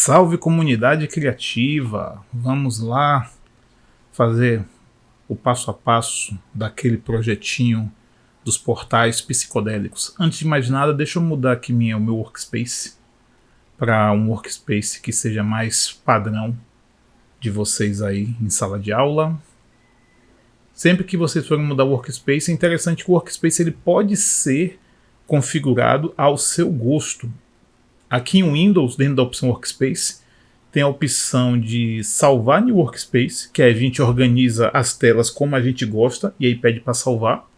Salve comunidade criativa! Vamos lá fazer o passo a passo daquele projetinho dos portais psicodélicos. Antes de mais nada, deixa eu mudar aqui o meu workspace para um workspace que seja mais padrão de vocês aí em sala de aula. Sempre que vocês forem mudar o workspace, é interessante que o workspace ele pode ser configurado ao seu gosto. Aqui em Windows, dentro da opção Workspace, tem a opção de salvar no Workspace, que a gente organiza as telas como a gente gosta, e aí pede para salvar.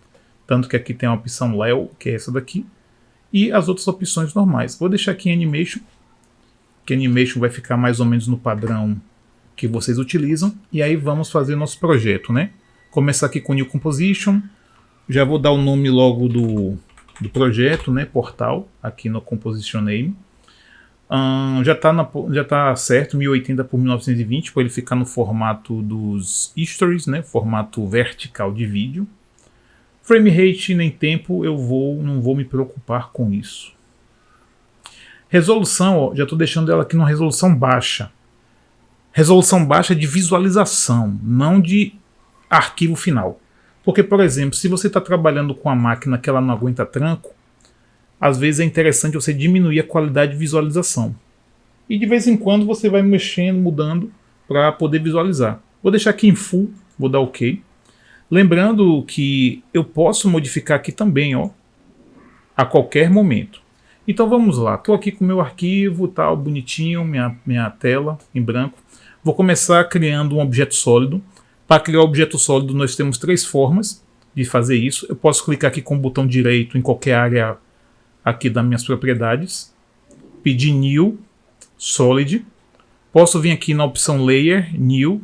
Tanto que aqui tem a opção Leo, que é essa daqui, e as outras opções normais. Vou deixar aqui em Animation, que Animation vai ficar mais ou menos no padrão que vocês utilizam, e aí vamos fazer nosso projeto, né? Começar aqui com New Composition, já vou dar o nome logo do projeto, né? Portal, aqui no Composition Name. Já tá certo, 1080 por 1920, para ele ficar no formato dos stories, né? Formato vertical de vídeo. Frame rate nem tempo, não vou me preocupar com isso. Resolução, ó, já estou deixando ela aqui numa resolução baixa. Resolução baixa de visualização, não de arquivo final. Porque, por exemplo, se você está trabalhando com a máquina que ela não aguenta tranco, às vezes é interessante você diminuir a qualidade de visualização. E de vez em quando você vai mexendo, mudando para poder visualizar. Vou deixar aqui em full, vou dar OK. Lembrando que eu posso modificar aqui também, ó, a qualquer momento. Então vamos lá, estou aqui com o meu arquivo, tal, bonitinho, minha tela em branco. Vou começar criando um objeto sólido. Para criar um objeto sólido nós temos 3 formas de fazer isso. Eu posso clicar aqui com o botão direito em qualquer área aqui das minhas propriedades, pedir New Solid, posso vir aqui na opção Layer, New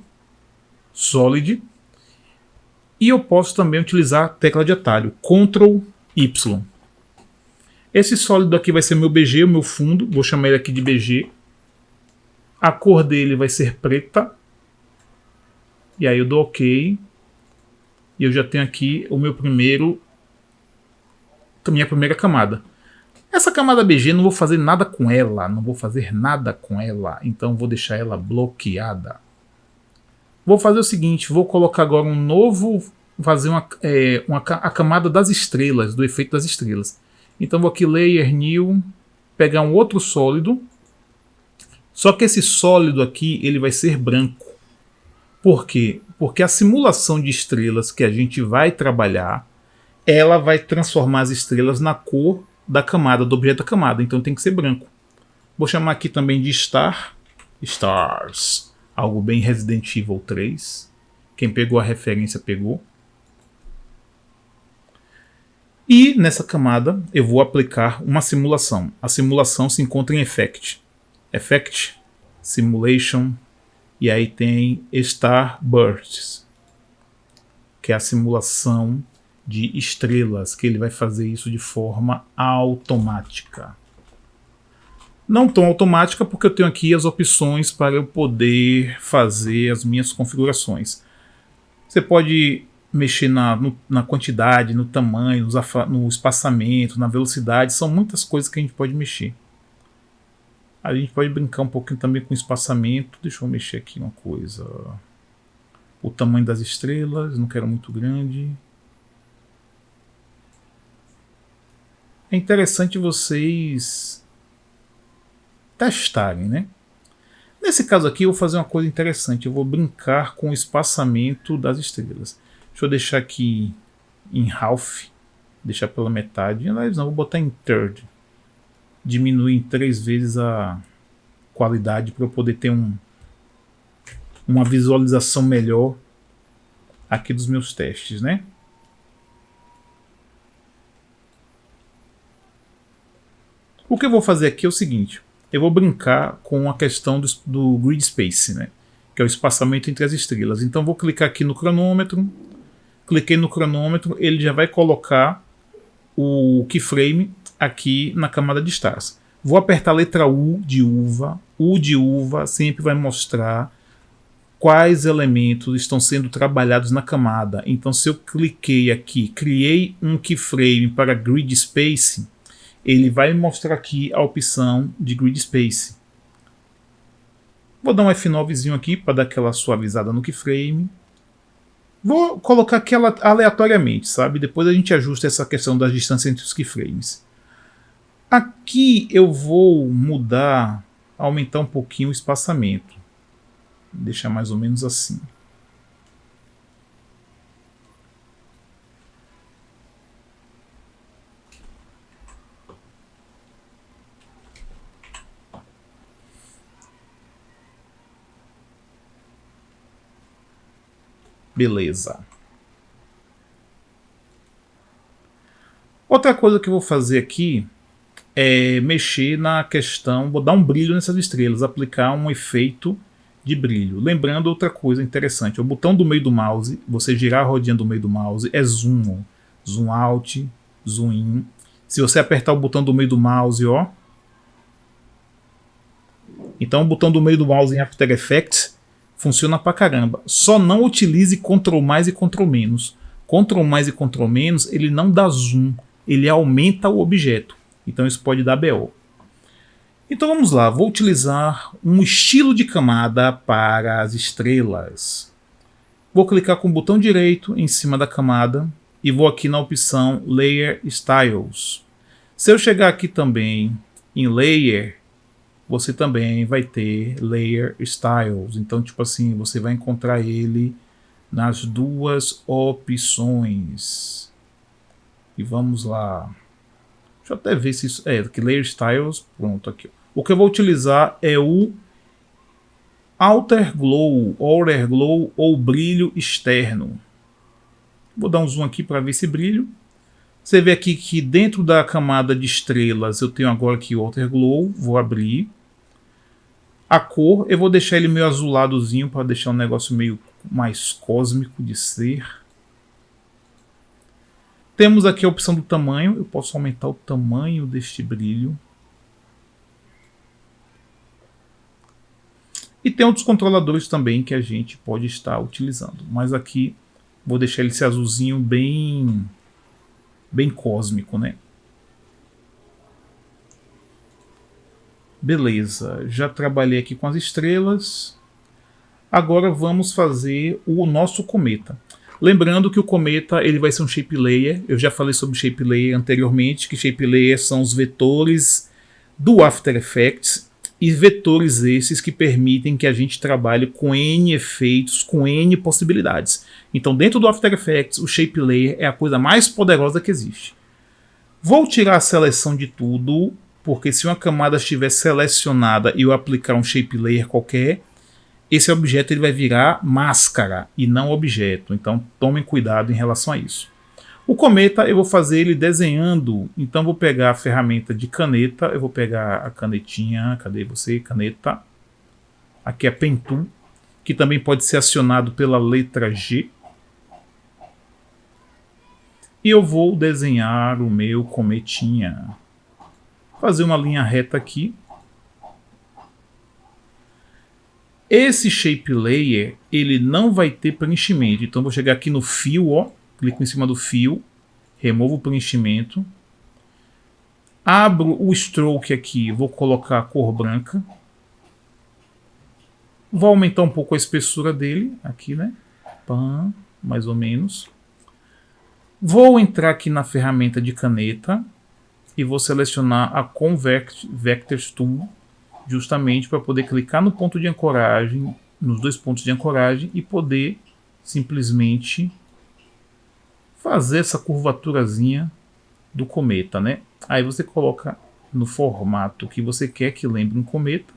Solid, e eu posso também utilizar a tecla de atalho, Ctrl Y. Esse sólido aqui vai ser meu BG, o meu fundo, vou chamar ele aqui de BG, a cor dele vai ser preta, e aí eu dou OK, e eu já tenho aqui a minha primeira camada. Essa camada BG não vou fazer nada com ela, então vou deixar ela bloqueada. Vou fazer o seguinte, vou colocar agora fazer a camada das estrelas, do efeito das estrelas. Então vou aqui Layer, New, pegar um outro sólido, só que esse sólido aqui ele vai ser branco. Por quê? Porque a simulação de estrelas que a gente vai trabalhar, ela vai transformar as estrelas na cor da camada, do objeto da camada, então tem que ser branco. Vou chamar aqui também de Stars, algo bem Resident Evil 3. Quem pegou a referência pegou. E nessa camada eu vou aplicar uma simulação. A simulação se encontra em Effect, Simulation, e aí tem Starbursts, que é a simulação de estrelas, que ele vai fazer isso de forma automática. Não tão automática porque eu tenho aqui as opções para eu poder fazer as minhas configurações. Você pode mexer na quantidade, no tamanho, no espaçamento, na velocidade, são muitas coisas que a gente pode mexer. A gente pode brincar um pouquinho também com o espaçamento. Deixa eu mexer aqui uma coisa. O tamanho das estrelas, não quero muito grande. É interessante vocês testarem, né? Nesse caso aqui eu vou fazer uma coisa interessante. Eu vou brincar com o espaçamento das estrelas. Deixa eu deixar aqui em half, deixar pela metade. Aliás, não, vou botar em third. Diminuir em 3 vezes a qualidade para eu poder ter uma visualização melhor aqui dos meus testes, né? O que eu vou fazer aqui é o seguinte, eu vou brincar com a questão do grid space, né? Que é o espaçamento entre as estrelas. Então vou clicar aqui no cronômetro, cliquei no cronômetro, ele já vai colocar o keyframe aqui na camada de stars. Vou apertar a letra U de uva sempre vai mostrar quais elementos estão sendo trabalhados na camada. Então se eu cliquei aqui, criei um keyframe para grid space, ele vai mostrar aqui a opção de Grid Space. Vou dar um F9zinho aqui para dar aquela suavizada no keyframe. Vou colocar aquela aleatoriamente, sabe? Depois a gente ajusta essa questão da distância entre os keyframes. Aqui eu vou mudar, aumentar um pouquinho o espaçamento. Deixar mais ou menos assim. Beleza. Outra coisa que eu vou fazer aqui é mexer na questão, vou dar um brilho nessas estrelas, aplicar um efeito de brilho. Lembrando outra coisa interessante, o botão do meio do mouse, você girar a rodinha do meio do mouse, é zoom, zoom out, zoom in. Se você apertar o botão do meio do mouse, ó, então o botão do meio do mouse em After Effects funciona pra caramba. Só não utilize Ctrl mais e Ctrl menos. Ctrl mais e Ctrl menos, ele não dá zoom, ele aumenta o objeto. Então isso pode dar BO. Então vamos lá, vou utilizar um estilo de camada para as estrelas. Vou clicar com o botão direito em cima da camada e vou aqui na opção Layer Styles. Se eu chegar aqui também em Layer, você também vai ter Layer Styles. Então, tipo assim, você vai encontrar ele nas duas opções. E vamos lá. Deixa eu até ver se isso... aqui Layer Styles, pronto, aqui. O que eu vou utilizar é o Outer Glow ou brilho externo. Vou dar um zoom aqui para ver esse brilho. Você vê aqui que dentro da camada de estrelas eu tenho agora aqui o Outer Glow. Vou abrir. A cor, eu vou deixar ele meio azuladozinho para deixar um negócio meio mais cósmico de ser. Temos aqui a opção do tamanho. Eu posso aumentar o tamanho deste brilho. E tem outros controladores também que a gente pode estar utilizando. Mas aqui vou deixar ele esse azulzinho bem cósmico, né? Beleza, já trabalhei aqui com as estrelas. Agora vamos fazer o nosso cometa. Lembrando que o cometa ele vai ser um shape layer. Eu já falei sobre shape layer anteriormente, que shape layer são os vetores do After Effects e vetores esses que permitem que a gente trabalhe com N efeitos, com N possibilidades. Então dentro do After Effects o shape layer é a coisa mais poderosa que existe. Vou tirar a seleção de tudo, porque se uma camada estiver selecionada e eu aplicar um shape layer qualquer, esse objeto ele vai virar máscara e não objeto. Então tomem cuidado em relação a isso. O cometa eu vou fazer ele desenhando. Então vou pegar a ferramenta de caneta. Eu vou pegar a canetinha. Cadê você? Caneta. Aqui é Pen Tool, que também pode ser acionado pela letra G. E eu vou desenhar o meu cometinha. Fazer uma linha reta aqui. Esse shape layer ele não vai ter preenchimento. Então vou chegar aqui no fio, ó, clico em cima do fio, removo o preenchimento, abro o stroke aqui, vou colocar a cor branca, vou aumentar um pouco a espessura dele aqui, né? Pam, mais ou menos. Vou entrar aqui na ferramenta de caneta e vou selecionar a Convert Vectors Tool, justamente para poder clicar no ponto de ancoragem, nos dois pontos de ancoragem e poder simplesmente fazer essa curvaturazinha do cometa, né? Aí você coloca no formato que você quer que lembre um cometa.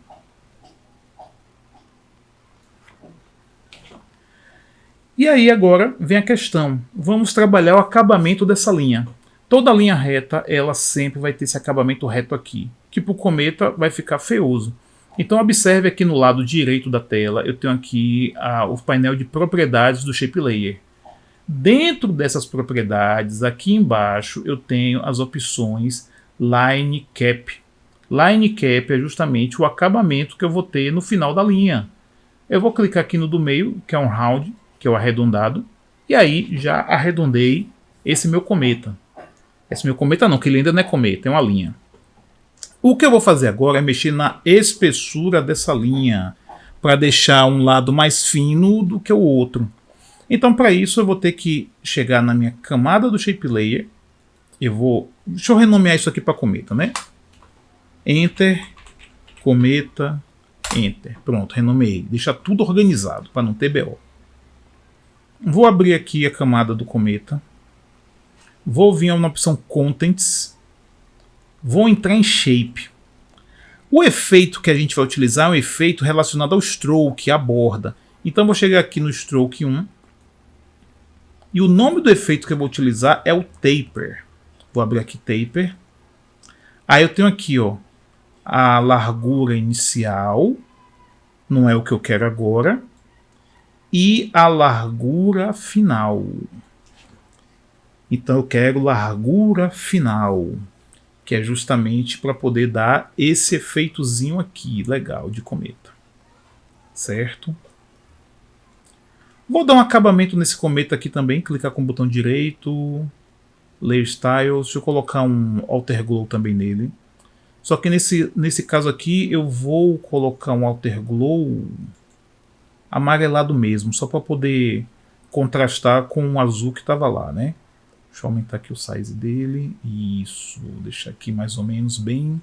E aí agora vem a questão, vamos trabalhar o acabamento dessa linha. Toda linha reta, ela sempre vai ter esse acabamento reto aqui, que para o cometa vai ficar feioso. Então observe aqui no lado direito da tela, eu tenho aqui o painel de propriedades do Shape Layer. Dentro dessas propriedades, aqui embaixo, eu tenho as opções Line Cap. Line Cap é justamente o acabamento que eu vou ter no final da linha. Eu vou clicar aqui no do meio, que é um round, que é o arredondado, e aí já arredondei esse meu cometa. Esse meu cometa não, que ele ainda não é cometa, é uma linha. O que eu vou fazer agora é mexer na espessura dessa linha. para deixar um lado mais fino do que o outro. Então, para isso, eu vou ter que chegar na minha camada do Shape Layer. Deixa eu renomear isso aqui para cometa, né? Enter, cometa, Enter. Pronto, renomeei. Deixa tudo organizado para não ter BO. Vou abrir aqui a camada do cometa. Vou vir na opção Contents. Vou entrar em Shape. O efeito que a gente vai utilizar é um efeito relacionado ao Stroke, à borda. Então vou chegar aqui no Stroke 1. E o nome do efeito que eu vou utilizar é o Taper. Vou abrir aqui Taper. Aí eu tenho aqui, ó, a largura inicial. Não é o que eu quero agora. E a largura final. Então eu quero largura final, que é justamente para poder dar esse efeitozinho aqui, legal, de cometa. Certo? Vou dar um acabamento nesse cometa aqui também, clicar com o botão direito, Layer Styles, deixa eu colocar um Alter Glow também nele. Só que nesse caso aqui eu vou colocar um Alter Glow amarelado mesmo, só para poder contrastar com o azul que estava lá, né? Deixa eu aumentar aqui o size dele. Isso, vou deixar aqui mais ou menos bem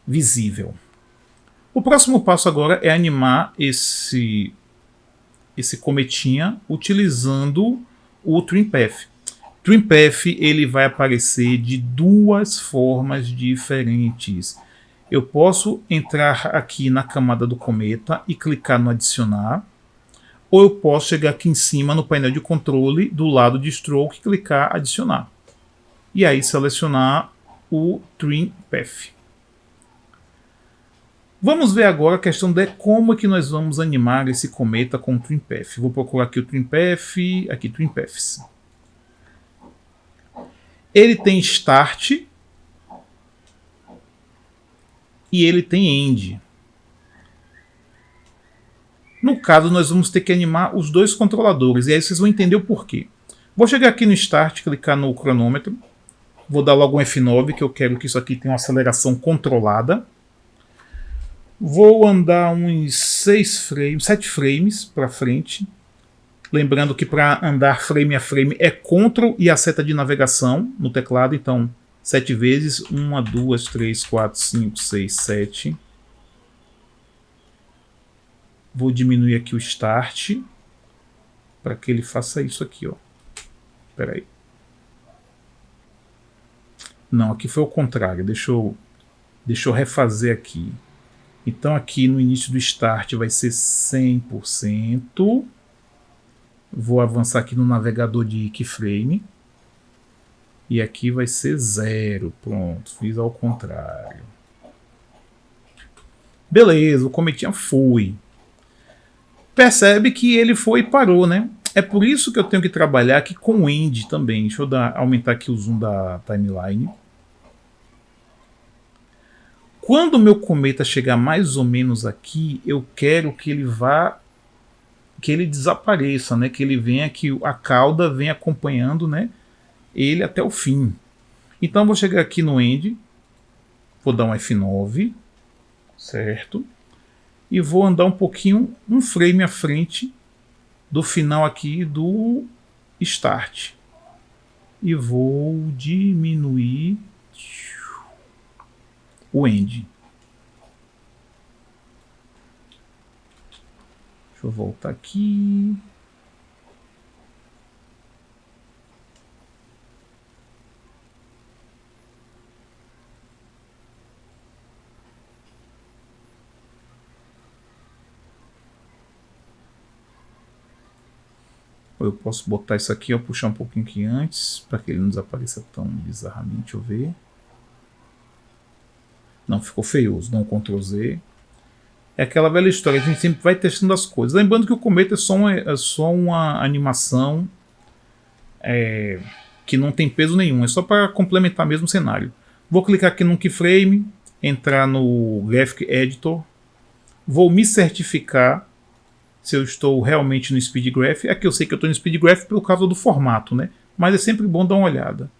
visível. O próximo passo agora é animar esse cometinha utilizando o Trim Path. Trim Path ele vai aparecer de duas formas diferentes. Eu posso entrar aqui na camada do cometa e clicar no adicionar, ou eu posso chegar aqui em cima no painel de controle do lado de Stroke e clicar adicionar. E aí selecionar o Trim Path. Vamos ver agora a questão de como é que nós vamos animar esse cometa com o Trim Path. Vou procurar aqui o Trim Path, aqui Trim Paths. Ele tem Start e ele tem End. No caso, nós vamos ter que animar os dois controladores, e aí vocês vão entender o porquê. Vou chegar aqui no Start, clicar no cronômetro, vou dar logo um F9, que eu quero que isso aqui tenha uma aceleração controlada. Vou andar uns 7 frames para frente. Lembrando que para andar frame a frame é Ctrl e a seta de navegação no teclado. Então, 7 vezes. 1, 2, 3, 4, 5, 6, 7. Vou diminuir aqui o Start para que ele faça isso aqui, ó. Espera aí. Não, aqui foi o contrário. Deixa eu refazer aqui. Então aqui no início do Start vai ser 100%. Vou avançar aqui no navegador de keyframe. E aqui vai ser 0. Pronto, fiz ao contrário. Beleza, o cometinha foi. Percebe que ele foi e parou, né? É por isso que eu tenho que trabalhar aqui com o End também. Deixa eu aumentar aqui o zoom da timeline. Quando o meu cometa chegar mais ou menos aqui, eu quero que ele desapareça, né? Que ele venha, que a cauda venha acompanhando, né? Ele até o fim. Então eu vou chegar aqui no End, vou dar um F9, certo? E vou andar um pouquinho, um frame à frente do final aqui do Start. E vou diminuir o End. Deixa eu voltar aqui. Eu posso botar isso aqui, ó, puxar um pouquinho aqui antes, para que ele não desapareça tão bizarramente. Deixa eu ver. Não, ficou feioso. Dá um Ctrl Z. É aquela velha história, a gente sempre vai testando as coisas. Lembrando que o cometa é só uma animação que não tem peso nenhum. É só para complementar mesmo o cenário. Vou clicar aqui no keyframe, entrar no Graphic Editor. Vou me certificar se eu estou realmente no SpeedGraph. Aqui eu sei que eu estou no SpeedGraph por causa do formato, né? Mas é sempre bom dar uma olhada.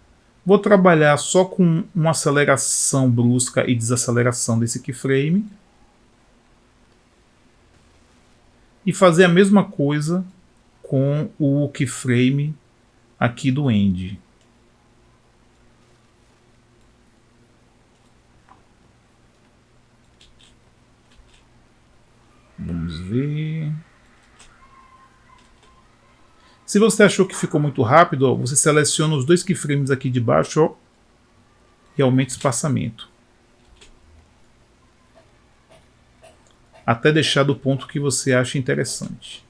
Vou trabalhar só com uma aceleração brusca e desaceleração desse keyframe. e fazer a mesma coisa com o keyframe aqui do end. Vamos ver. Se você achou que ficou muito rápido, ó, você seleciona os dois keyframes aqui de baixo, ó, e aumenta o espaçamento. Até deixar do ponto que você acha interessante.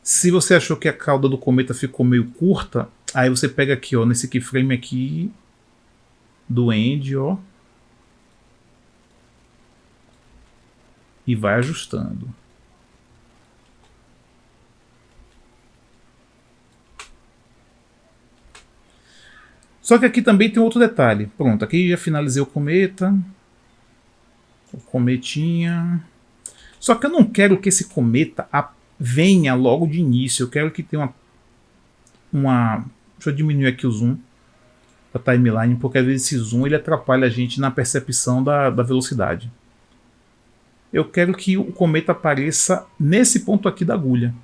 Se você achou que a cauda do cometa ficou meio curta, aí você pega aqui, ó, nesse keyframe aqui do end, ó, e vai ajustando. Só que aqui também tem outro detalhe. Pronto, aqui já finalizei o cometa. O cometinha. Só que eu não quero que esse cometa venha logo de início. Eu quero que tenha uma... Deixa eu diminuir aqui o zoom da timeline, porque às vezes esse zoom ele atrapalha a gente na percepção da velocidade. Eu quero que o cometa apareça nesse ponto aqui da agulha.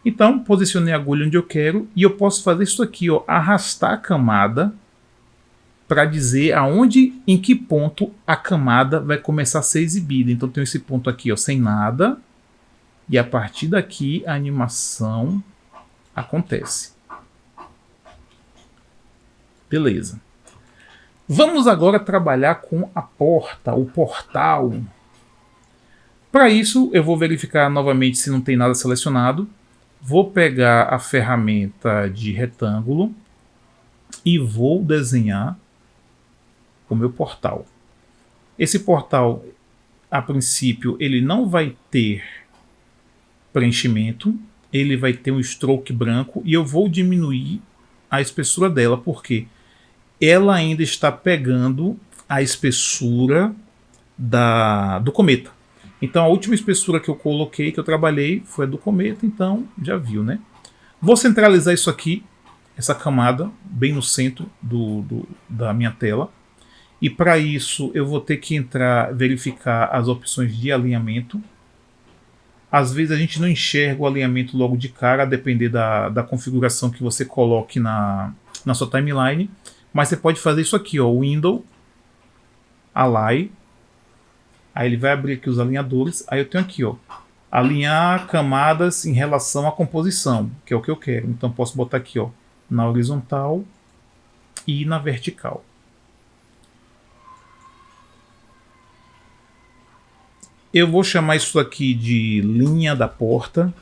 Então, posicionei a agulha onde eu quero e eu posso fazer isso aqui, ó, arrastar a camada para dizer aonde, em que ponto a camada vai começar a ser exibida. Então, tem esse ponto aqui, ó, sem nada, e a partir daqui a animação acontece. Beleza. Vamos agora trabalhar com a porta, o portal. Para isso, eu vou verificar novamente se não tem nada selecionado. Vou pegar a ferramenta de retângulo e vou desenhar o meu portal. Esse portal, a princípio, ele não vai ter preenchimento, ele vai ter um stroke branco e eu vou diminuir a espessura dela, porque ela ainda está pegando a espessura do cometa. Então a última espessura que eu coloquei, que eu trabalhei, foi a do cometa, então já viu, né? Vou centralizar isso aqui, essa camada, bem no centro da minha tela. E para isso eu vou ter que verificar as opções de alinhamento. Às vezes a gente não enxerga o alinhamento logo de cara, a depender da configuração que você coloque na sua timeline. Mas você pode fazer isso aqui, ó, Window, Align. Aí ele vai abrir aqui os alinhadores. Aí eu tenho aqui, ó, alinhar camadas em relação à composição, que é o que eu quero. Então posso botar aqui, ó, na horizontal e na vertical. Eu vou chamar isso aqui de linha da porta.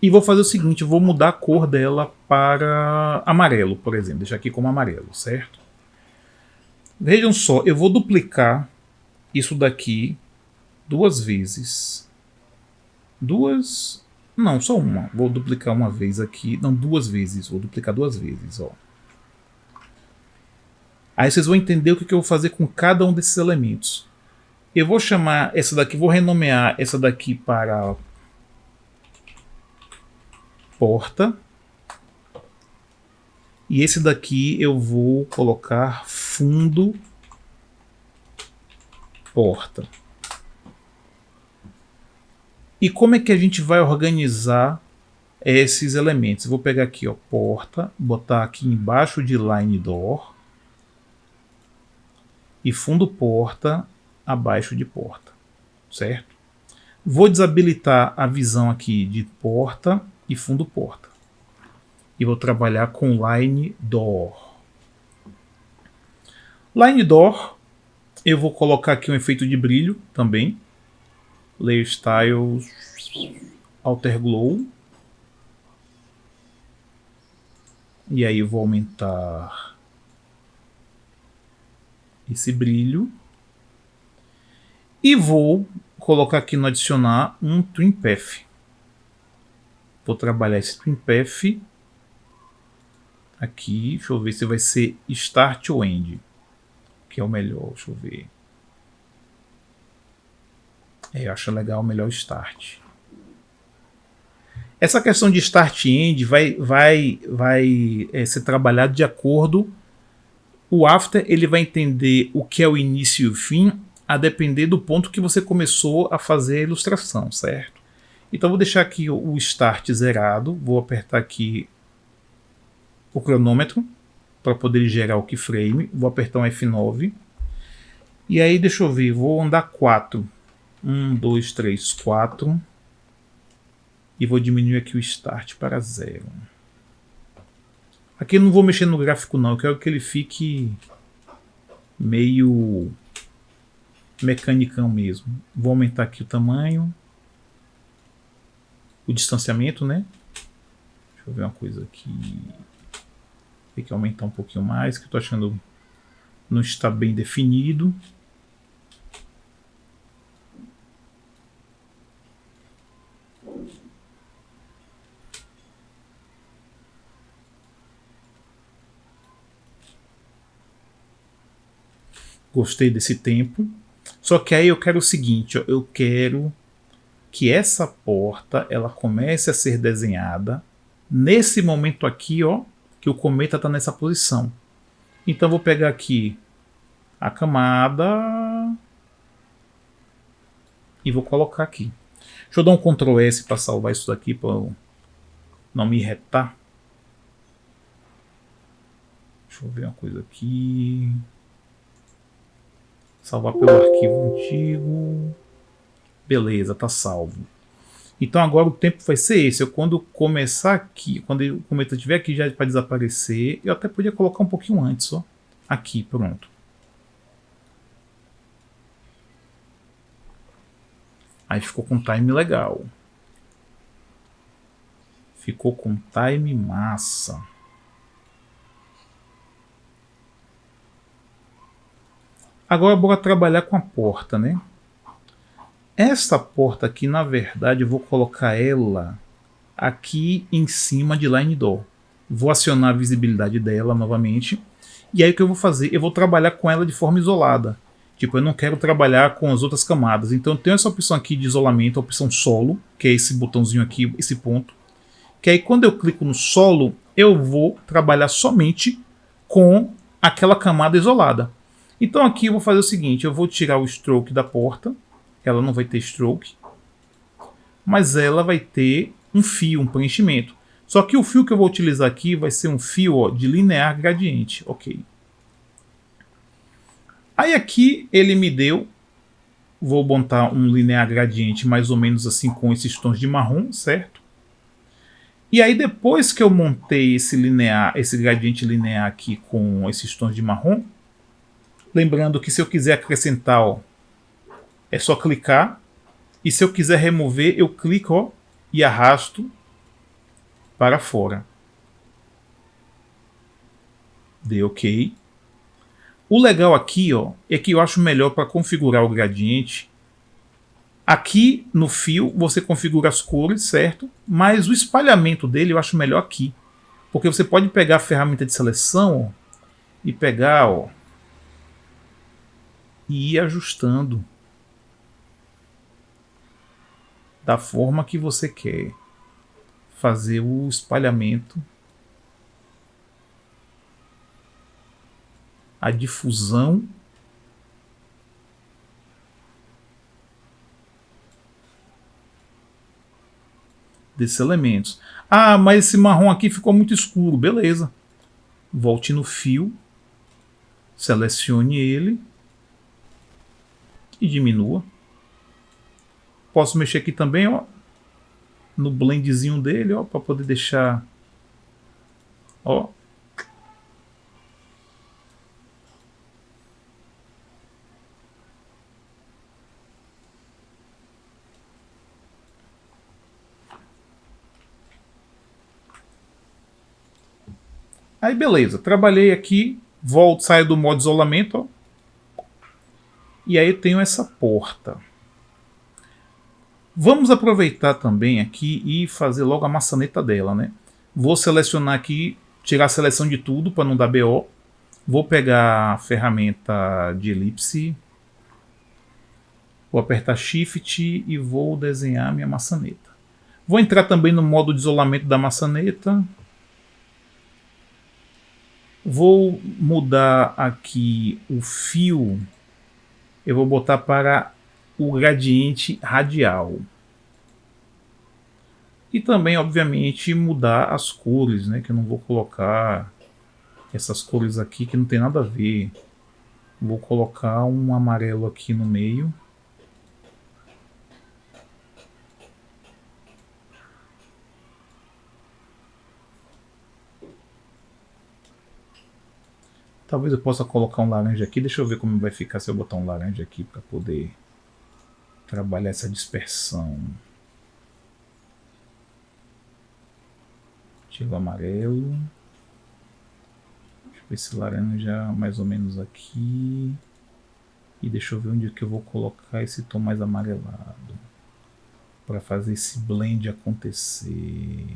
E vou fazer o seguinte, eu vou mudar a cor dela para amarelo, por exemplo. Deixar aqui como amarelo, certo? Vejam só, eu vou duplicar isso daqui duas vezes. Não, só uma. Vou duplicar uma vez aqui. Não, duas vezes. Vou duplicar duas vezes, ó. Aí vocês vão entender o que eu vou fazer com cada um desses elementos. Eu vou chamar essa daqui, vou renomear essa daqui para porta. E esse daqui eu vou colocar fundo porta. E como é que a gente vai organizar esses elementos? Eu vou pegar aqui, ó, porta, botar aqui embaixo de line door e fundo porta abaixo de porta, certo? Vou desabilitar a visão aqui de porta e fundo porta. E vou trabalhar com line door. Line door, eu vou colocar aqui um efeito de brilho também. Layer Style, Alter Glow. E aí eu vou aumentar esse brilho. E vou colocar aqui no adicionar um Trim Path. Vou trabalhar esse Trim Path aqui. Deixa eu ver se vai ser Start ou End, que é o melhor. Deixa eu ver. Eu acho legal melhor o Start. Essa questão de Start e End vai ser trabalhado de acordo. O After ele vai entender o que é o início e o fim, a depender do ponto que você começou a fazer a ilustração, certo? Então vou deixar aqui o Start zerado, vou apertar aqui o cronômetro para poder gerar o keyframe, vou apertar um F9 e aí deixa eu ver, vou andar 4, 1, 2, 3, 4 e vou diminuir aqui o Start para 0. Aqui eu não vou mexer no gráfico não, eu quero que ele fique meio mecanicão mesmo. Vou aumentar aqui o tamanho, o distanciamento, né? Deixa eu ver uma coisa aqui. Tem que aumentar um pouquinho mais, que eu tô achando não está bem definido. Gostei desse tempo. Só que aí eu quero o seguinte, ó, eu quero que essa porta ela comece a ser desenhada nesse momento aqui, ó, que o cometa está nessa posição. Então vou pegar aqui a camada e vou colocar aqui. Deixa eu dar um Ctrl S para salvar isso daqui para não me irritar. Deixa eu ver uma coisa aqui. Salvar pelo arquivo antigo. Beleza, tá salvo. Então agora o tempo vai ser esse. Eu, quando começar aqui, quando o cometa estiver aqui já para desaparecer, eu até podia colocar um pouquinho antes, ó. Aqui, pronto. Aí ficou com time legal. Ficou com time massa. Agora bora trabalhar com a porta, né? Essa porta aqui, na verdade, eu vou colocar ela aqui em cima de Line Door. Vou acionar a visibilidade dela novamente. E aí o que eu vou fazer? Eu vou trabalhar com ela de forma isolada. Tipo, eu não quero trabalhar com as outras camadas. Então eu tenho essa opção aqui de isolamento, a opção solo, que é esse botãozinho aqui, esse ponto. Que aí quando eu clico no solo, eu vou trabalhar somente com aquela camada isolada. Então aqui eu vou fazer o seguinte, eu vou tirar o stroke da porta. Ela não vai ter stroke, mas ela vai ter um fio, um preenchimento. Só que o fio que eu vou utilizar aqui vai ser um fio, ó, de linear gradiente. Ok. Aí aqui ele me deu, vou montar um linear gradiente mais ou menos assim com esses tons de marrom, certo? E aí depois que eu montei esse gradiente linear aqui com esses tons de marrom, lembrando que se eu quiser acrescentar, ó, é só clicar, e se eu quiser remover, eu clico, ó, e arrasto para fora. Dei OK. O legal aqui, ó, é que eu acho melhor para configurar o gradiente. Aqui no fio você configura as cores, certo? Mas o espalhamento dele eu acho melhor aqui. Porque você pode pegar a ferramenta de seleção, ó, e pegar, ó, e ir ajustando da forma que você quer fazer o espalhamento, a difusão desses elementos. Ah, mas esse marrom aqui ficou muito escuro. Beleza. Volte no fio, selecione ele e diminua. Posso mexer aqui também, ó, no blendzinho dele, ó, para poder deixar, ó, aí beleza, trabalhei aqui, volto, saio do modo isolamento, ó, e aí eu tenho essa porta. Vamos aproveitar também aqui e fazer logo a maçaneta dela, né? Vou selecionar aqui, tirar a seleção de tudo para não dar BO. Vou pegar a ferramenta de elipse. Vou apertar Shift e vou desenhar minha maçaneta. Vou entrar também no modo de isolamento da maçaneta. Vou mudar aqui o fio. Eu vou botar para o gradiente radial. E também, obviamente, mudar as cores, né? Que eu não vou colocar essas cores aqui que não tem nada a ver. Vou colocar um amarelo aqui no meio. Talvez eu possa colocar um laranja aqui. Deixa eu ver como vai ficar se eu botar um laranja aqui para poder trabalhar essa dispersão. Tiro o amarelo. Deixa eu ver esse laranja mais ou menos aqui. E deixa eu ver onde que eu vou colocar esse tom mais amarelado. Para fazer esse blend acontecer.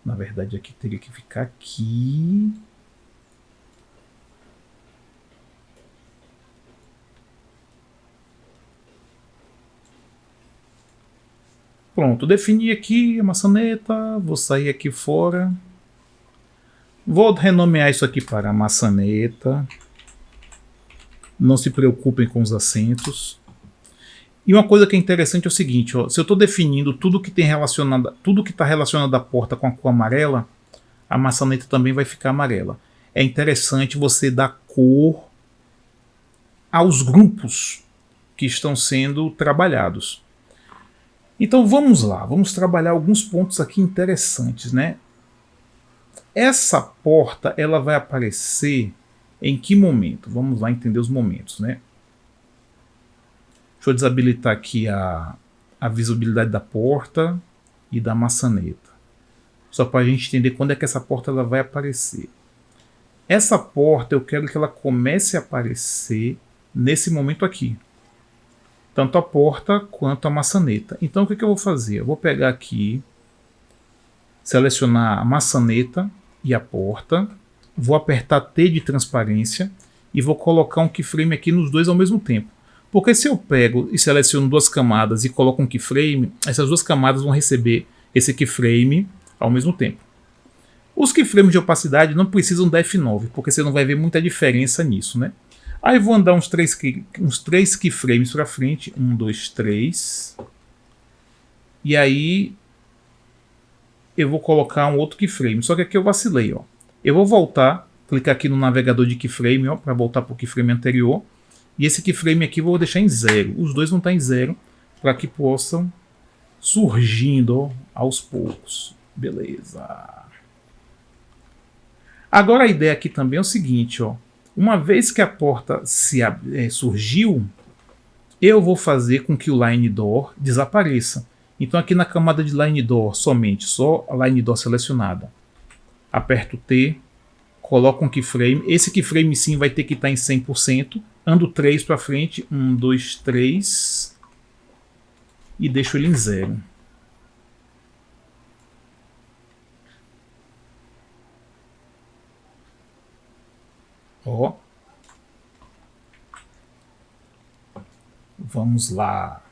Na verdade aqui teria que ficar aqui. Pronto, defini aqui a maçaneta, vou sair aqui fora. Vou renomear isso aqui para maçaneta. Não se preocupem com os acentos. E uma coisa que é interessante é o seguinte, ó, se eu estou definindo tudo que está relacionado à porta com a cor amarela, a maçaneta também vai ficar amarela. É interessante você dar cor aos grupos que estão sendo trabalhados. Então vamos lá, vamos trabalhar alguns pontos aqui interessantes, né? Essa porta ela vai aparecer em que momento? Vamos lá entender os momentos, né? Deixa eu desabilitar aqui a visibilidade da porta e da maçaneta. Só para a gente entender quando é que essa porta ela vai aparecer. Essa porta eu quero que ela comece a aparecer nesse momento aqui. Tanto a porta quanto a maçaneta. Então o que eu vou fazer? Eu vou pegar aqui, selecionar a maçaneta e a porta. Vou apertar T de transparência e vou colocar um keyframe aqui nos dois ao mesmo tempo. Porque se eu pego e seleciono duas camadas e coloco um keyframe, essas duas camadas vão receber esse keyframe ao mesmo tempo. Os keyframes de opacidade não precisam da F9, porque você não vai ver muita diferença nisso, né? Aí vou andar uns 3 keyframes para frente. 1, 2, 3. E aí eu vou colocar um outro keyframe. Só que aqui eu vacilei, ó. Eu vou voltar, clicar aqui no navegador de keyframe, ó, para voltar para o keyframe anterior. E esse keyframe aqui eu vou deixar em 0. Os dois vão estar em 0 para que possam surgindo, ó, aos poucos. Beleza. Agora a ideia aqui também é o seguinte, ó. Uma vez que a porta surgiu, eu vou fazer com que o line door desapareça. Então aqui na camada de line door somente, só a line door selecionada. Aperto T, coloco um keyframe. Esse keyframe sim vai ter que estar em 100%. Ando 3 para frente. 1, 2, 3. E deixo ele em 0. Ó. Vamos lá.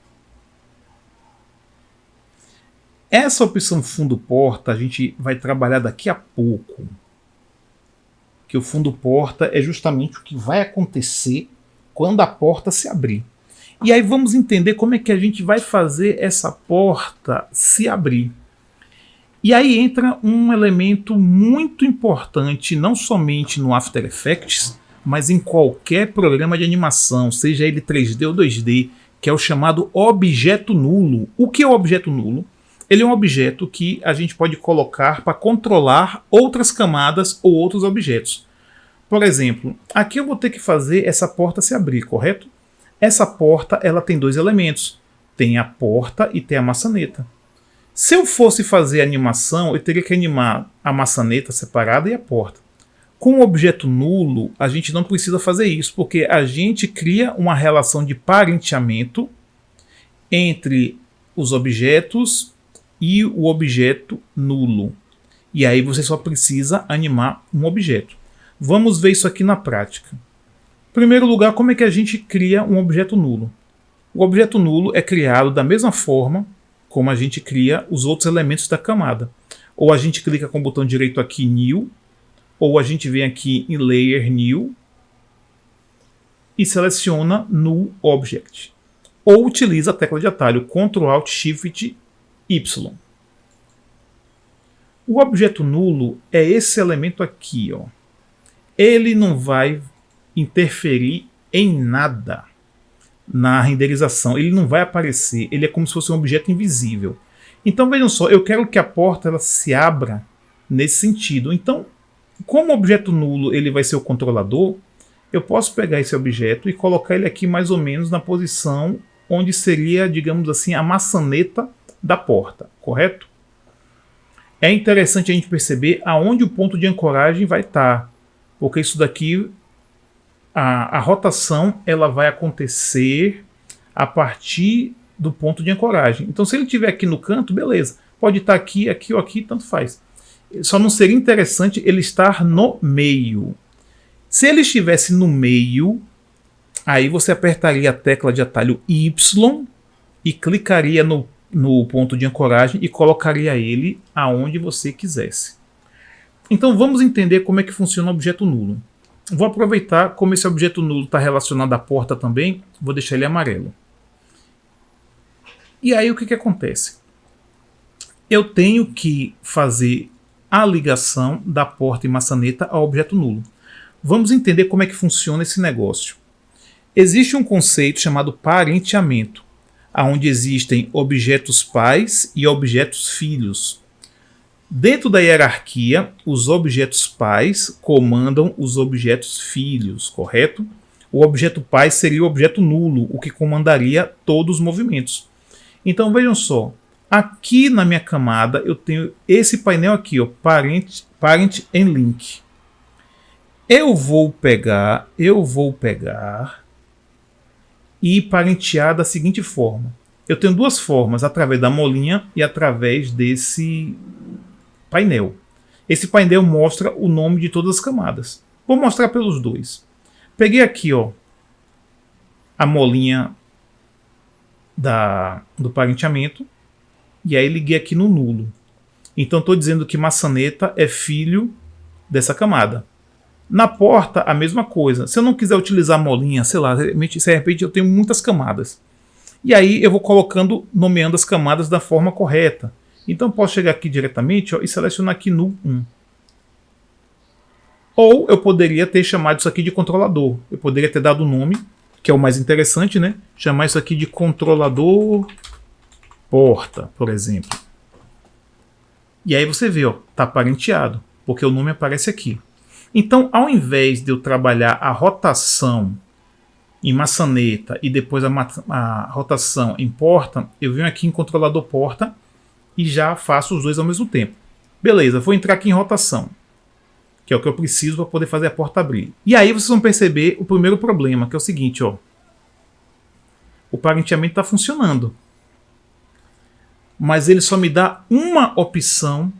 Essa opção fundo porta a gente vai trabalhar daqui a pouco. Que o fundo porta é justamente o que vai acontecer quando a porta se abrir. E aí vamos entender como é que a gente vai fazer essa porta se abrir. E aí entra um elemento muito importante, não somente no After Effects, mas em qualquer programa de animação, seja ele 3D ou 2D, que é o chamado objeto nulo. O que é o objeto nulo? Ele é um objeto que a gente pode colocar para controlar outras camadas ou outros objetos. Por exemplo, aqui eu vou ter que fazer essa porta se abrir, correto? Essa porta ela tem dois elementos. Tem a porta e tem a maçaneta. Se eu fosse fazer a animação, eu teria que animar a maçaneta separada e a porta. Com o objeto nulo, a gente não precisa fazer isso, porque a gente cria uma relação de parenteamento entre os objetos e o objeto nulo. E aí você só precisa animar um objeto. Vamos ver isso aqui na prática. Em primeiro lugar, como é que a gente cria um objeto nulo? O objeto nulo é criado da mesma forma como a gente cria os outros elementos da camada. Ou a gente clica com o botão direito aqui, New, ou a gente vem aqui em Layer New e seleciona Null Object. Ou utiliza a tecla de atalho Ctrl Alt Shift Y. O objeto nulo é esse elemento aqui, ó. Ele não vai interferir em nada na renderização. Ele não vai aparecer. Ele é como se fosse um objeto invisível. Então vejam só, eu quero que a porta ela se abra nesse sentido. Então, como o objeto nulo ele vai ser o controlador, eu posso pegar esse objeto e colocar ele aqui mais ou menos na posição onde seria, digamos assim, a maçaneta da porta, correto? É interessante a gente perceber aonde o ponto de ancoragem vai estar, porque isso daqui, a rotação ela vai acontecer a partir do ponto de ancoragem. Então se ele estiver aqui no canto, beleza, pode estar aqui, aqui ou aqui, tanto faz. Só não seria interessante ele estar no meio. Se ele estivesse no meio, aí você apertaria a tecla de atalho Y e clicaria no ponto de ancoragem e colocaria ele aonde você quisesse. Então vamos entender como é que funciona o objeto nulo. Vou aproveitar, como esse objeto nulo está relacionado à porta também, vou deixar ele amarelo. E aí o que acontece? Eu tenho que fazer a ligação da porta e maçaneta ao objeto nulo. Vamos entender como é que funciona esse negócio. Existe um conceito chamado parenteamento, onde existem objetos pais e objetos filhos. Dentro da hierarquia, os objetos pais comandam os objetos filhos, correto? O objeto pai seria o objeto nulo, o que comandaria todos os movimentos. Então vejam só, aqui na minha camada eu tenho esse painel aqui, ó, Parent and Link. Eu vou pegar e parentear da seguinte forma. Eu tenho duas formas, através da molinha e através desse painel. Esse painel mostra o nome de todas as camadas. Vou mostrar pelos dois. Peguei aqui, ó, a molinha do parenteamento e aí liguei aqui no nulo. Então estou dizendo que maçaneta é filho dessa camada. Na porta, a mesma coisa. Se eu não quiser utilizar a molinha, sei lá, de repente eu tenho muitas camadas. E aí eu vou colocando, nomeando as camadas da forma correta. Então posso chegar aqui diretamente, ó, e selecionar aqui no 1. Ou eu poderia ter chamado isso aqui de controlador. Eu poderia ter dado o nome, que é o mais interessante, né? Chamar isso aqui de controlador porta, por exemplo. E aí você vê, ó, tá parenteado, porque o nome aparece aqui. Então, ao invés de eu trabalhar a rotação em maçaneta e depois a rotação em porta, eu venho aqui em controlador porta e já faço os dois ao mesmo tempo. Beleza, vou entrar aqui em rotação, que é o que eu preciso para poder fazer a porta abrir. E aí vocês vão perceber o primeiro problema, que é o seguinte, ó. O parenteamento está funcionando, mas ele só me dá uma opção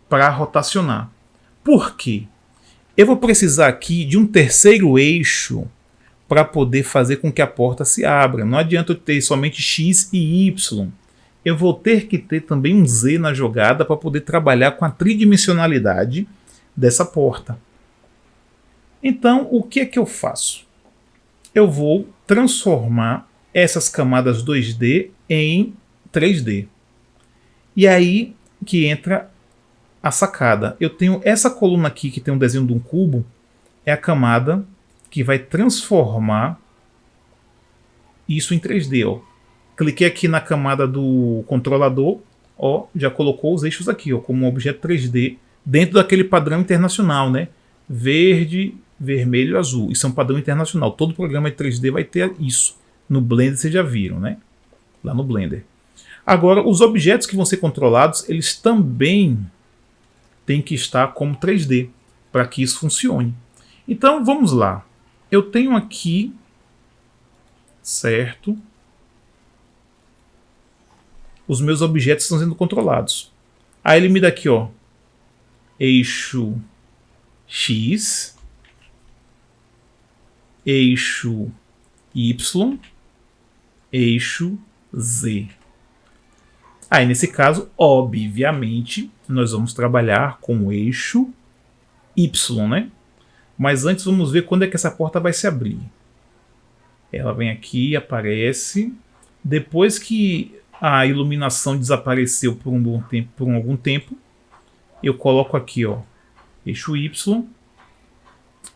para rotacionar. Por quê? Eu vou precisar aqui de um terceiro eixo para poder fazer com que a porta se abra. Não adianta eu ter somente X e Y. Eu vou ter que ter também um Z na jogada para poder trabalhar com a tridimensionalidade dessa porta. Então, o que é que eu faço? Eu vou transformar essas camadas 2D em 3D. E aí que entra a sacada. Eu tenho essa coluna aqui que tem um desenho de um cubo, é a camada que vai transformar isso em 3D. Ó. Cliquei aqui na camada do controlador, ó, já colocou os eixos aqui, ó, como um objeto 3D dentro daquele padrão internacional, né? Verde, vermelho, azul. Isso é um padrão internacional. Todo programa de 3D vai ter isso. No Blender vocês já viram, né? Lá no Blender. Agora, os objetos que vão ser controlados, eles também tem que estar como 3D para que isso funcione. Então vamos lá. Eu tenho aqui, certo? Os meus objetos estão sendo controlados. Aí ele me dá aqui, ó, eixo X eixo Y, eixo Z. Aí, nesse caso, obviamente, nós vamos trabalhar com o eixo Y, né? Mas antes vamos ver quando é que essa porta vai se abrir. Ela vem aqui, aparece. Depois que a iluminação desapareceu por um bom tempo, por algum tempo, eu coloco aqui, ó, eixo Y,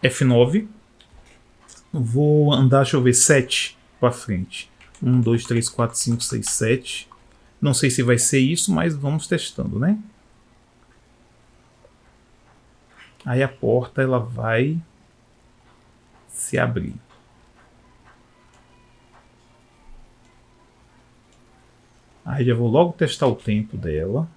F9. Vou andar, deixa eu ver, 7 para frente. 1, 2, 3, 4, 5, 6, 7. Não sei se vai ser isso, mas vamos testando, né? Aí a porta ela vai se abrir. Aí já vou logo testar o tempo dela.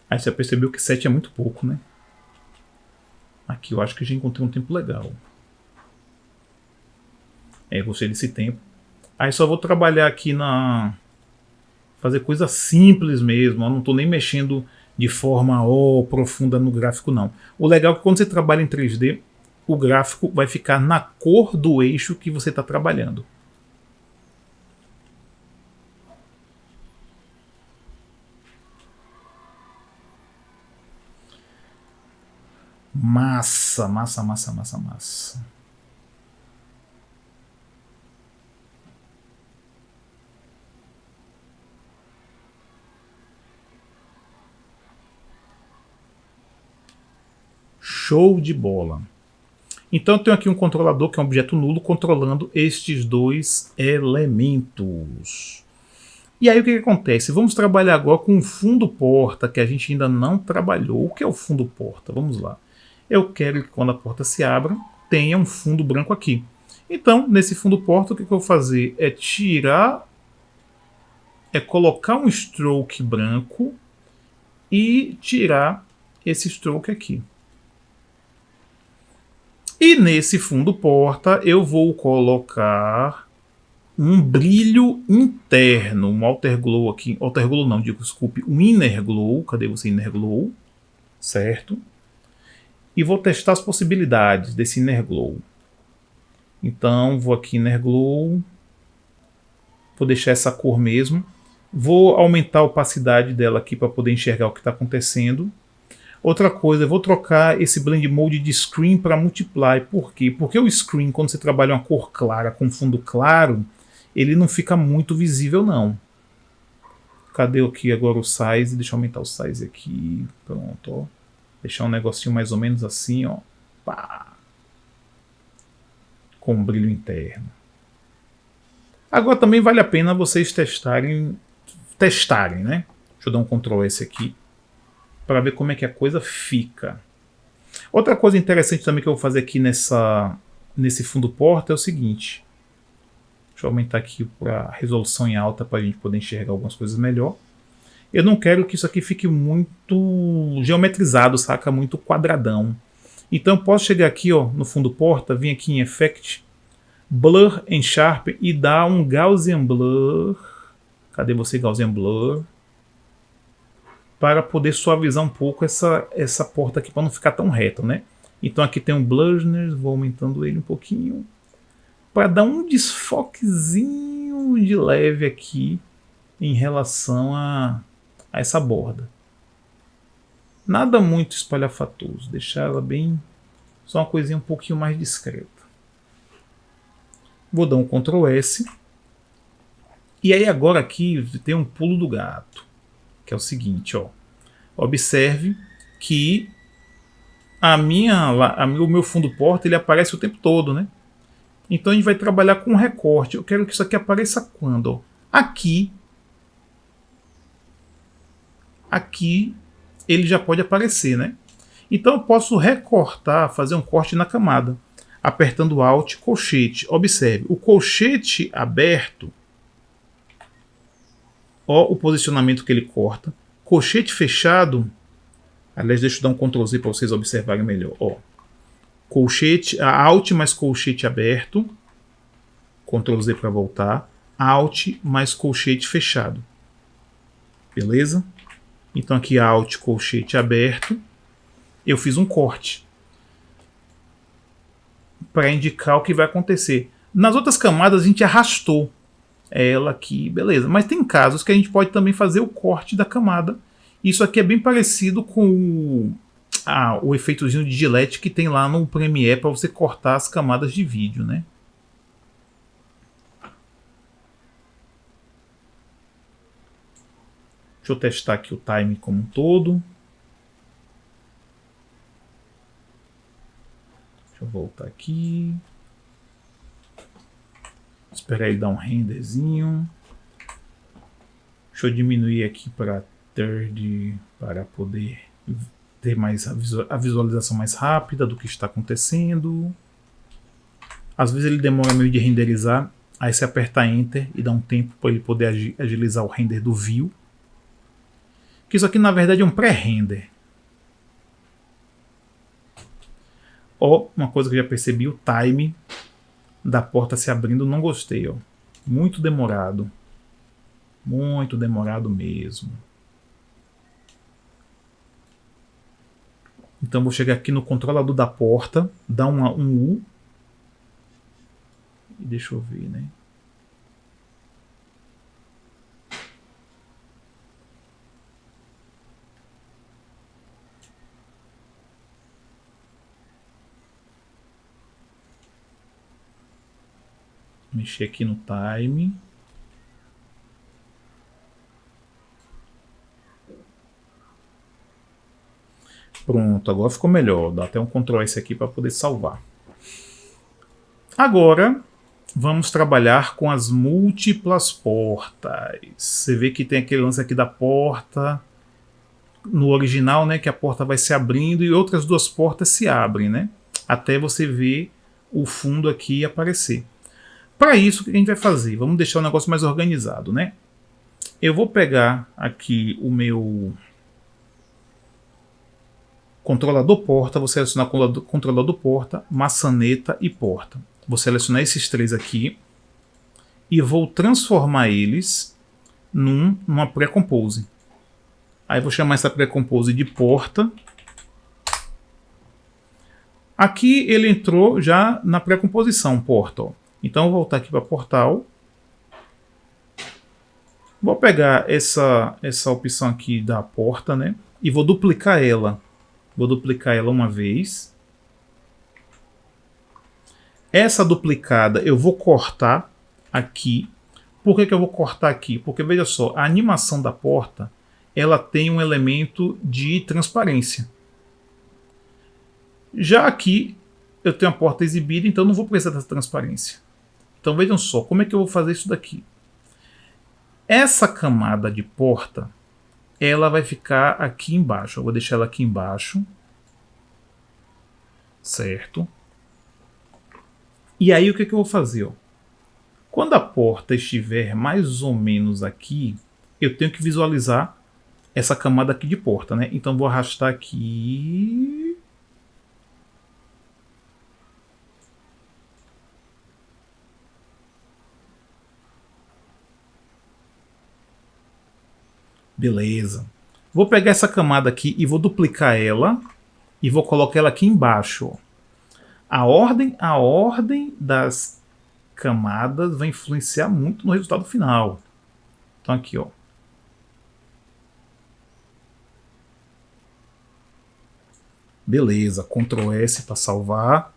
Aí você percebeu que 7 é muito pouco, né? Aqui eu acho que já encontrei um tempo legal. Gostei desse tempo. Aí só vou trabalhar aqui fazer coisa simples mesmo. Eu não estou nem mexendo de forma profunda no gráfico, não. O legal é que quando você trabalha em 3D, o gráfico vai ficar na cor do eixo que você está trabalhando. Massa, massa, massa, massa, massa. Show de bola. Então eu tenho aqui um controlador que é um objeto nulo controlando estes dois elementos. E aí o que acontece? Vamos trabalhar agora com um fundo porta que a gente ainda não trabalhou. O que é o fundo porta? Vamos lá. Eu quero que quando a porta se abra, tenha um fundo branco aqui. Então, nesse fundo porta, o que eu vou fazer é colocar um stroke branco e tirar esse stroke aqui. E nesse fundo porta eu vou colocar um brilho interno, um outer glow aqui, outer glow não, desculpe, um inner glow. Cadê você, inner glow? Certo? E vou testar as possibilidades desse inner glow. Então vou aqui inner glow, vou deixar essa cor mesmo, vou aumentar a opacidade dela aqui para poder enxergar o que está acontecendo. Outra coisa, eu vou trocar esse blend mode de screen para multiply. Por quê? Porque o screen, quando você trabalha uma cor clara com fundo claro, ele não fica muito visível não. Cadê aqui agora o size? Deixa eu aumentar o size aqui. Pronto, ó. Deixar um negocinho mais ou menos assim, ó. Pá. Com brilho interno. Agora também vale a pena vocês testarem, né? Deixa eu dar um Ctrl S aqui para ver como é que a coisa fica. Outra coisa interessante também que eu vou fazer aqui nesse fundo porta é o seguinte. Deixa eu aumentar aqui para resolução em alta para a gente poder enxergar algumas coisas melhor. Eu não quero que isso aqui fique muito geometrizado, saca? Muito quadradão. Então eu posso chegar aqui, ó, no fundo porta, vir aqui em Effect, Blur and Sharpen e dar um Gaussian Blur. Cadê você, Gaussian Blur? Para poder suavizar um pouco essa porta aqui, para não ficar tão reto, né? Então aqui tem um Blurriness, vou aumentando ele um pouquinho, para dar um desfoquezinho de leve aqui em relação a essa borda. Nada muito espalhafatoso, deixar ela bem, só uma coisinha um pouquinho mais discreta. Vou dar um Ctrl S. E aí agora aqui tem um pulo do gato, que é o seguinte, ó. Observe que o meu fundo porta ele aparece o tempo todo, né? Então a gente vai trabalhar com recorte. Eu quero que isso aqui apareça quando? Ó. Aqui ele já pode aparecer, né? Então eu posso recortar, fazer um corte na camada, apertando Alt, colchete. Observe, o colchete aberto, ó o posicionamento que ele corta. Colchete fechado, aliás, deixa eu dar um Ctrl Z para vocês observarem melhor. Ó. Colchete, Alt mais colchete aberto. Ctrl Z para voltar, Alt mais colchete fechado. Beleza? Então aqui Alt, colchete aberto, eu fiz um corte para indicar o que vai acontecer. Nas outras camadas a gente arrastou ela aqui, beleza. Mas tem casos que a gente pode também fazer o corte da camada. Isso aqui é bem parecido com o efeitozinho de Gillette que tem lá no Premiere para você cortar as camadas de vídeo, né? Deixa eu testar aqui o time como um todo. Deixa eu voltar aqui. Esperar ele dar um renderzinho. Deixa eu diminuir aqui para third para poder ter mais a visualização mais rápida do que está acontecendo. Às vezes ele demora meio de renderizar, aí você aperta Enter e dá um tempo para ele poder agilizar o render do view. Que isso aqui na verdade é um pré-render. Ó, uma coisa que eu já percebi, o time da porta se abrindo, não gostei, ó. Muito demorado. Muito demorado mesmo. Então vou chegar aqui no controlador da porta, dar um U. E deixa eu ver, né? Mexer aqui no time. Pronto, agora ficou melhor. Dá até um Ctrl S aqui para poder salvar. Agora vamos trabalhar com as múltiplas portas. Você vê que tem aquele lance aqui da porta no original, né, que a porta vai se abrindo e outras duas portas se abrem, né, até você ver o fundo aqui aparecer. Para isso, o que a gente vai fazer? Vamos deixar o negócio mais organizado, né? Eu vou pegar aqui o meu controlador porta, vou selecionar controlador porta, maçaneta e porta. Vou selecionar esses três aqui e vou transformar eles numa pré-compose. Aí vou chamar essa pré-compose de porta. Aqui ele entrou já na pré-composição porta, ó. Então eu vou voltar aqui para portal. Vou pegar essa opção aqui da porta, né? E vou duplicar ela. Vou duplicar ela uma vez. Essa duplicada eu vou cortar aqui. Por que eu vou cortar aqui? Porque veja só, a animação da porta ela tem um elemento de transparência. Já aqui eu tenho a porta exibida, então não vou precisar dessa transparência. Então vejam só, como é que eu vou fazer isso daqui? Essa camada de porta, ela vai ficar aqui embaixo. Eu vou deixar ela aqui embaixo. Certo? E aí o que eu vou fazer? Ó? Quando a porta estiver mais ou menos aqui, eu tenho que visualizar essa camada aqui de porta, né? Então vou arrastar aqui. Beleza. Vou pegar essa camada aqui e vou duplicar ela e vou colocar ela aqui embaixo. Ó. A ordem das camadas vai influenciar muito no resultado final. Então aqui, ó. Beleza, Ctrl S para salvar.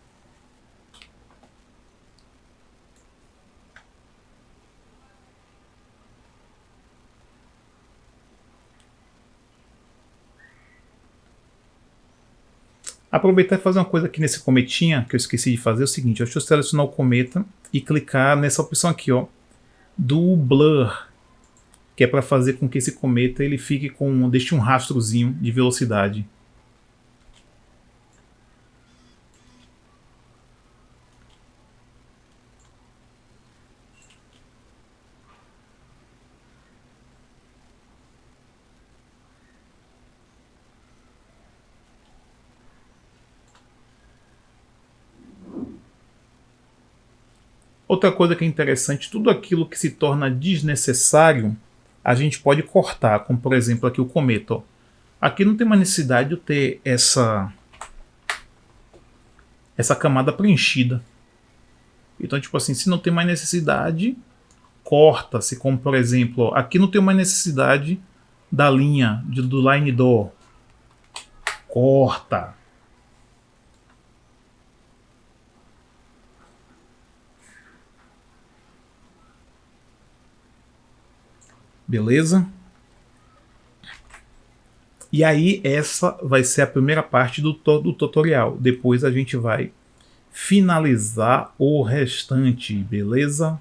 Aproveitar e fazer uma coisa aqui nesse cometinha que eu esqueci de fazer, é o seguinte, deixa eu selecionar o cometa e clicar nessa opção aqui, ó, do Blur, que é para fazer com que esse cometa ele fique deixe um rastrozinho de velocidade. Outra coisa que é interessante, tudo aquilo que se torna desnecessário, a gente pode cortar, como por exemplo aqui o cometa. Ó. Aqui não tem mais necessidade de eu ter essa camada preenchida. Então, tipo assim, se não tem mais necessidade, corta-se, como por exemplo, ó, aqui não tem mais necessidade da linha do line door. Corta. Beleza? E aí essa vai ser a primeira parte do tutorial. Depois a gente vai finalizar o restante, beleza?